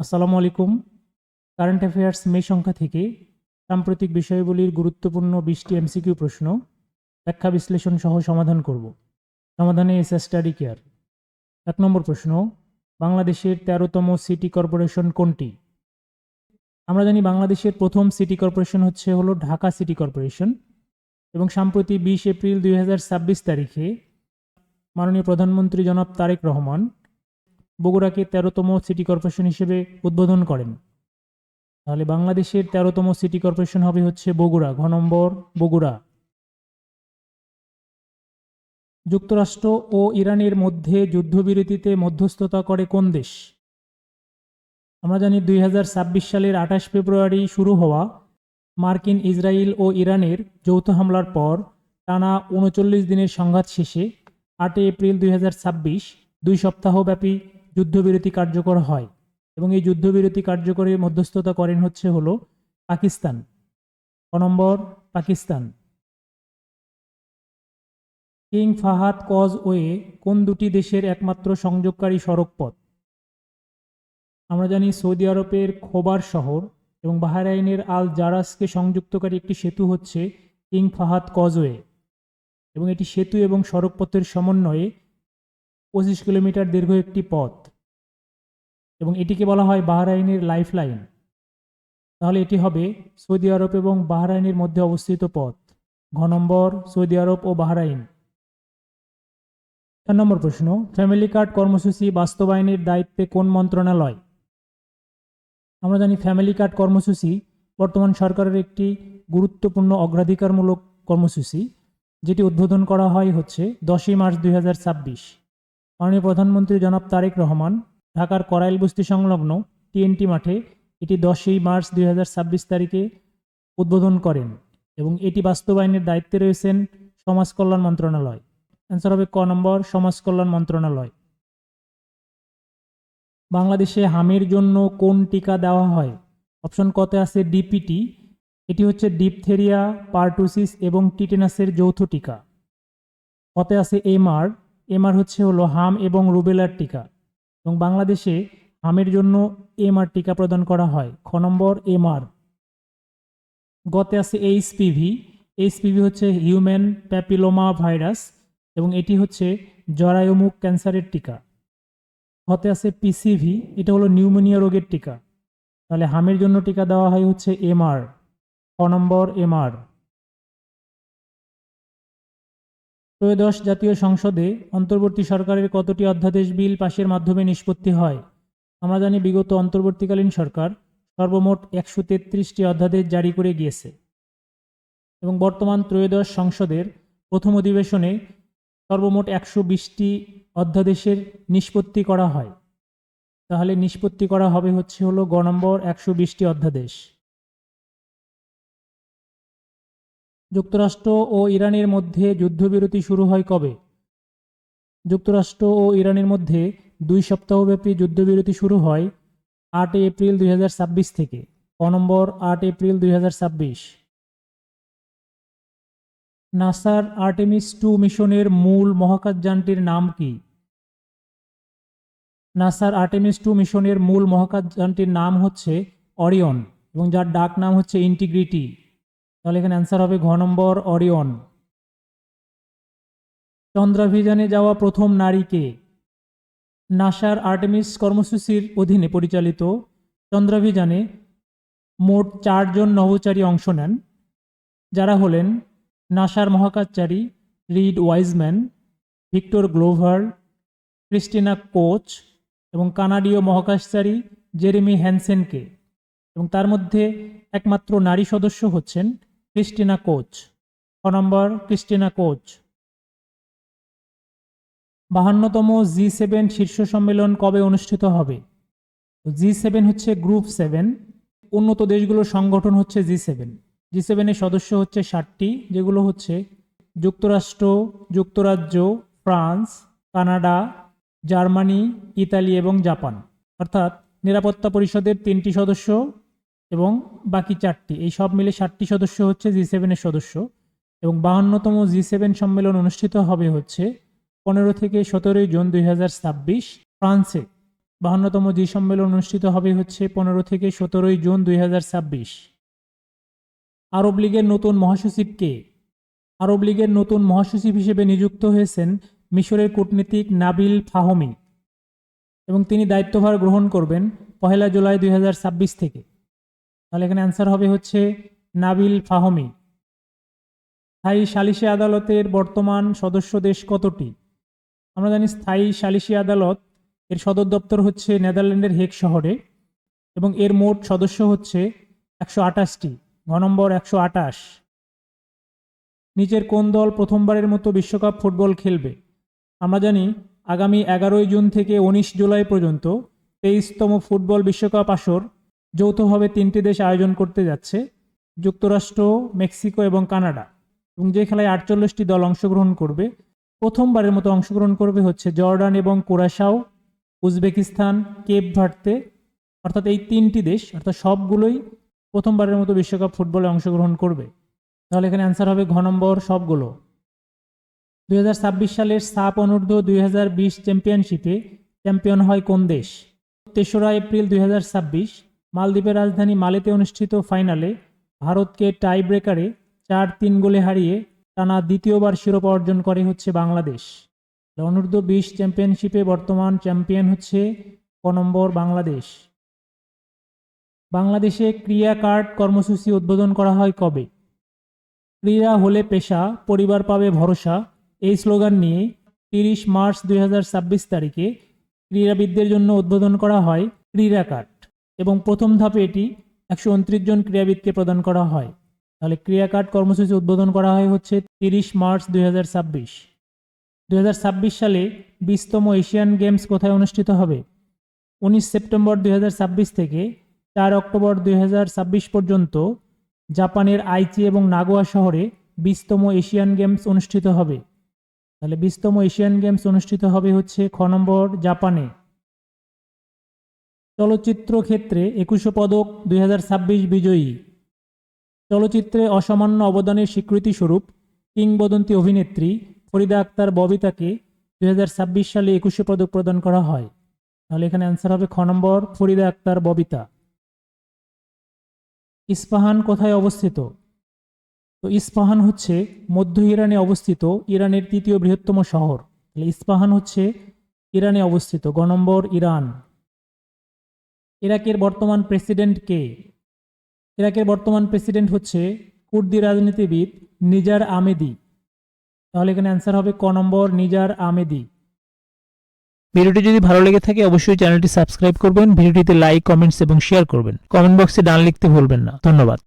আসসালামু আলাইকুম। Current affairs মে সংখ্যা থেকে সাম্প্রতিক বিষয়গুলির গুরুত্বপূর্ণ 20টি এমসিকিউ প্রশ্ন ব্যাখ্যা বিশ্লেষণ সহ সমাধান করব। সমাধানে এস স্টাডি কেয়ার। 1 নম্বর প্রশ্ন, বাংলাদেশের 13তম সিটি কর্পোরেশন কোনটি? আমরা জানি বাংলাদেশের প্রথম সিটি কর্পোরেশন হলো ঢাকা সিটি কর্পোরেশন, এবং সাম্প্রতি 20 এপ্রিল 2026 তারিখে মাননীয় প্রধানমন্ত্রী জনাব তারেক রহমান বগুড়াকে 13তম সিটি কর্পোরেশন হিসেবে উদ্বোধন করেন। তাহলে বাংলাদেশের 13তম সিটি কর্পোরেশন হবে বগুড়া। ঘ নম্বর, বগুড়া। যুক্তরাষ্ট্র ও ইরানের মধ্যে যুদ্ধবিরতিতে মধ্যস্থতা করে কোন দেশ? আমরা জানি 2026 সালের 28 ফেব্রুয়ারি শুরু হওয়া মার্কিন, ইসরায়েল ও ইরানের যৌথ হামলার পর টানা 39 দিনের সংঘাত শেষে 8 এপ্রিল 2026 2 সপ্তাহব্যাপী যুদ্ধবিরতি কার্যকর হয়, এবং এই যুদ্ধবিরতি কার্যকরে মধ্যস্থতা করেন পাকিস্তান। ক নম্বর, পাকিস্তান। কিং ফাহাদ কজওয়ে কোন দুটি দেশের একমাত্র সংযোগকারী সড়কপথ? আমরা জানি সৌদি আরবের খোবার শহর এবং বাহরাইনের আল জারাসকে সংযুক্তকারী একটি সেতু কিং ফাহাদ কজওয়ে, এবং এটি সেতু এবং সড়কপথের সমন্বয়ে 25 কিলোমিটার দীর্ঘ একটি পথ, এবং এটিকে বলা হয় বাহরাইনের লাইফলাইন। তাহলে এটি হবে সৌদি আরব এবং বাহরাইনের মধ্যে অবস্থিত পথ। ঘ নম্বর, সৌদি আরব ও বাহরাইন। 4 নম্বর প্রশ্ন, ফ্যামিলি কার্ড কর্মসূচি বাস্তবায়নের দায়িত্বে কোন মন্ত্রণালয়? আমরা জানি ফ্যামিলি কার্ড কর্মসূচি বর্তমান সরকারের একটি গুরুত্বপূর্ণ অগ্রাধিকারমূলক কর্মসূচি, যেটি উদ্বোধন করা হয় 10ই মার্চ 2026। মাননীয় প্রধানমন্ত্রী জনাব তারেক রহমান ঢাকার করাইল বস্তি সংলগ্ন টিএনটি মাঠে এটি 10ই মার্চ 2026 তারিখে উদ্বোধন করেন, এবং এটি বাস্তবায়নের দায়িত্বে রয়েছেন সমাজ কল্যাণ মন্ত্রণালয়। অ্যান্সার হবে ক নম্বর, সমাজ কল্যাণ মন্ত্রণালয়। বাংলাদেশে হামের জন্য কোন টিকা দেওয়া হয়? অপশন কতে আছে ডিপিটি, এটি ডিপথেরিয়া, পারটুসিস এবং টিটেনাসের যৌথ টিকা। কতে আছে এমআর, এমআর হলো হাম এবং রুবেলার টিকা, এবং বাংলাদেশে হামের জন্য এমআর টিকা প্রদান করা হয়। খ নম্বর, এমআর। গতে আছে HPV, HPV human papilloma virus, এবং এটি জরায়ুমুখ ক্যান্সারের টিকা। হতে আছে পিসিভি, এটা হলো নিউমোনিয়া রোগের টিকা। তাহলে হামের জন্য টিকা দেওয়া হয় এমআর। ক নম্বর, এমআর। ত্রয়োদশ জাতীয় সংসদে অন্তর্বর্তী সরকারের কতটি অধ্যাদেশ বিল পাশের মাধ্যমে নিষ্পত্তি হয়? আমরা জানি বিগত অন্তর্বর্তীকালীন সরকার সর্বমোট 133টি অধ্যাদেশ জারি করে গিয়েছে, এবং বর্তমান ত্রয়োদশ সংসদের প্রথম অধিবেশনে সর্বমোট 120টি অধ্যাদেশের নিষ্পত্তি করা হয়। তাহলে নিষ্পত্তি করা হবে গ নম্বর, 120টি অধ্যাদেশ। যুক্তরাষ্ট্র ও ইরানের মধ্যে যুদ্ধবিরতি শুরু হয় কবে? যুক্তরাষ্ট্র ও ইরানের মধ্যে 2 সপ্তাহব্যাপী যুদ্ধবিরতি শুরু হয় 8 এপ্রিল 2026 থেকে। ক নম্বর, 8 এপ্রিল 2026। নাসার আর্টেমিস 2 মিশনের মূল মহাকাশযানটির নাম কি? নাসার আর্টেমিস 2 মিশনের মূল মহাকাশযানটির নাম অরিয়ন, এবং যার ডাক নাম ইন্টিগ্রিটি। তাহলে এখানে অ্যান্সার হবে ঘ নম্বর, অরিয়ন। চন্দ্রাভিযানে যাওয়া প্রথম নারী কে? নাসার আর্টেমিস কর্মসূচির অধীনে পরিচালিত চন্দ্রাভিযানে মোট 4 জন নভোচারী অংশ নেন, যারা হলেন নাসার মহাকাশচারী Reid Wiseman, Victor Glover, Christina Koch এবং কানাডীয় মহাকাশচারী জেরেমি হ্যানসেনকে, এবং তার মধ্যে একমাত্র নারী সদস্য ক্রিস্টিনা কোচ। ক নম্বর, ক্রিস্টিনা কোচ। 52তম G7 শীর্ষ সম্মেলন কবে অনুষ্ঠিত হবে? G7 গ্রুপ 7, উন্নত দেশগুলোর সংগঠন G7। G7 এর সদস্য 60টি, যেগুলো যুক্তরাষ্ট্র, যুক্তরাজ্য, ফ্রান্স, কানাডা, জার্মানি, ইতালি এবং জাপান। অর্থাৎ নিরাপত্তা পরিষদের 3টি সদস্য এবং বাকি 4টি, এই সব মিলে 60টি সদস্য G7 এর সদস্য। এবং 52তম G7 সম্মেলন অনুষ্ঠিত হবে 15 থেকে 17 জুন 2026 ফ্রান্সে। 52তম জি সম্মেলন অনুষ্ঠিত হবে হচ্ছে 15 থেকে 17 জুন 2026। আরব লীগের নতুন মহাসচিব কে? আরব লীগের নতুন মহাসচিব হিসেবে নিযুক্ত হয়েছেন মিশরের কূটনীতিক নাবিল ফাহমি এবং তিনি দায়িত্বভার গ্রহণ করবেন 1 জুলাই 2026 থেকে। তাহলে এখানে অ্যান্সার হবে হচ্ছে নাবিল ফাহমি। স্থায়ী সালিসি আদালতের বর্তমান সদস্য দেশ কতটি? আমরা জানি স্থায়ী সালিসি আদালত এর সদর দপ্তর হচ্ছে নেদারল্যান্ডের হেগ শহরে এবং এর মোট সদস্য হচ্ছে 128টি। ঘ নম্বর 128। নিচের কোন দল প্রথমবারের মতো বিশ্বকাপ ফুটবল খেলবে? আমরা জানি আগামী 11 জুন থেকে 19 জুলাই পর্যন্ত 23তম ফুটবল বিশ্বকাপ আসর যৌথভাবে 3টি দেশ আয়োজন করতে যাচ্ছে, যুক্তরাষ্ট্র, মেক্সিকো এবং কানাডা। এবং যে খেলায় 48টি দল অংশগ্রহণ করবে, প্রথমবারের মতো অংশগ্রহণ করবে হচ্ছে জর্ডান এবং কুরাশাও, উজবেকিস্তান, কেপ ভার্দে, অর্থাৎ এই 3টি দেশ, অর্থাৎ সবগুলোই প্রথমবারের মতো বিশ্বকাপ ফুটবলে অংশগ্রহণ করবে। তাহলে এখানে অ্যান্সার হবে ঘ নম্বর সবগুলো। 2026 সালের সাপ অনূর্ধ্ব 2020 চ্যাম্পিয়নশিপে চ্যাম্পিয়ন হয় কোন দেশ? 3রা এপ্রিল 2026 মালদ্বীপের রাজধানী মালেতে অনুষ্ঠিত ফাইনালে ভারতকে টাই ব্রেকারে 4-3 গোলে হারিয়ে টানা দ্বিতীয়বার শিরোপা অর্জন করে হচ্ছে বাংলাদেশ। অনূর্ধ্ব 20 চ্যাম্পিয়নশিপে বর্তমান চ্যাম্পিয়ন হচ্ছে ক নম্বর বাংলাদেশ। বাংলাদেশে ক্রিয়া কার্ড কর্মসূচি উদ্বোধন করা হয় কবে? ক্রীড়া হলে পেশা, পরিবার পাবে ভরসা, এই স্লোগান নিয়ে 30 মার্চ 2026 তারিখে ক্রীড়াবিদদের জন্য উদ্বোধন করা হয় ক্রীড়া কার্ড এবং প্রথম ধাপে এটি 129 জন ক্রীড়াবিদকে প্রদান করা হয়। তাহলে ক্রীড়া কার্ড কর্মসূচি উদ্বোধন করা হয় হচ্ছে 30 মার্চ 2026। 2026 সালে 20তম এশিয়ান গেমস কোথায় অনুষ্ঠিত হবে? 19 সেপ্টেম্বর 2026 থেকে 4 অক্টোবর 2026 পর্যন্ত জাপানের আইচি এবং নাগোয়া শহরে 20তম এশিয়ান গেমস অনুষ্ঠিত হবে। তাহলে 20তম এশিয়ান গেমস অনুষ্ঠিত হবে হচ্ছে খ নম্বর জাপানে। চলচ্চিত্র ক্ষেত্রে 21 পদক 2026 বিজয়ী। চলচ্চিত্রে অসামান্য অবদানের স্বীকৃতিস্বরূপ কিংবদন্তি অভিনেত্রী ফরিদা আক্তার ববিতাকে 2026 সালে 21 পদক প্রদান করা হয়। তাহলে এখানে অ্যান্সার হবে খ নম্বর ফরিদা আক্তার ববিতা। ইস্পাহান কোথায় অবস্থিত? তো ইস্পাহান হচ্ছে মধ্য ইরানে অবস্থিত ইরানের 3য় বৃহত্তম শহর। তাহলে ইস্পাহান হচ্ছে ইরানে অবস্থিত। গ নম্বর ইরান। ইরাকের বর্তমান প্রেসিডেন্ট কে? ইরাকের বর্তমান প্রেসিডেন্ট হচ্ছে কুর্দি রাজনীতিবিদ নিজার আহমেদি। তাহলে এখানে অ্যান্সার হবে ক নম্বর নিজার আহমেদি। ভিডিওটি যদি ভালো লেগে থাকে অবশ্যই চ্যানেলটি সাবস্ক্রাইব করবেন, ভিডিওটিতে লাইক, কমেন্টস এবং শেয়ার করবেন। কমেন্ট বক্সে ডান লিখতে ভুলবেন না। ধন্যবাদ।